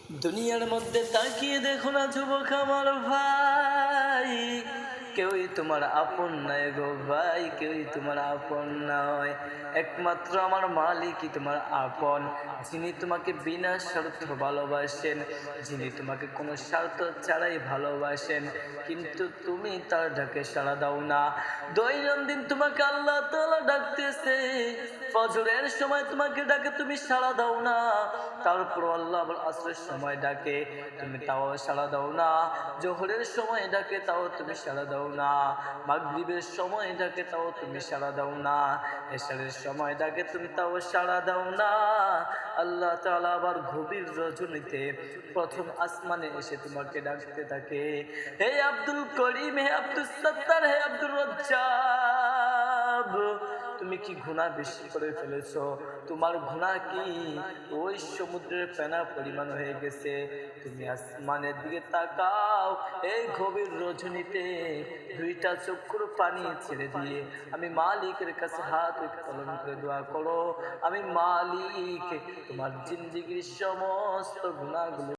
দুনিয়ার মধ্যে তাকিয়ে দেখো না যুবক আমার ভাই, কেউই তোমার আপন নয় গো ভাই, কেউই তোমার আপন নয়। একমাত্র আমার মালিকই তোমার আপন, যিনি তোমাকে বিনা স্বার্থ ভালোবাসেন, যিনি তোমাকে কোনো স্বার্থ ছাড়াই ভালোবাসেন। কিন্তু তুমি তার ডাকে সাড়া দাও না। দৈনন্দিন তোমাকে আল্লাহ তাআলা ডাকতেছে, ফজরের সময় তোমাকে ডাকে, তুমি সাড়া দাও না। তারপর আল্লাহ আবার আসরের সময় ডাকে, তুমি তাও সাড়া দাও না। জোহরের সময় ডাকে, তাও তুমি সাড়া দাও না। মাগরিবের সময় ডাকে, তাও তুমি সাড়া দাও না। এশারের সময় ডাকে, তুমি তাও সাড়া দাও না। আল্লাহ তাআলা আবার গভীর রজনীতে প্রথম আসমানে এসে তোমাকে ডাকতে থাকে, হে আব্দুল করিম, হে আব্দুল সত্তার, হে আব্দুর রজ্জাব, তুমি কি গুনাহ বেশি করে ফেলেছো? তোমার গুনাহ কি ওই সমুদ্রের ফেনা পরিমাণ হয়ে গেছে? তুমি আসমানের দিকে তাকাও, এই গভীর রজনীতে দুইটা চক্ষুর পানি ছেড়ে দিয়ে আমি মালিকের কাছে হাত উত্তোলন করে দোয়া করো, আমি মালিক তোমার জিন্দেগীর সমস্ত গুনাহগুলো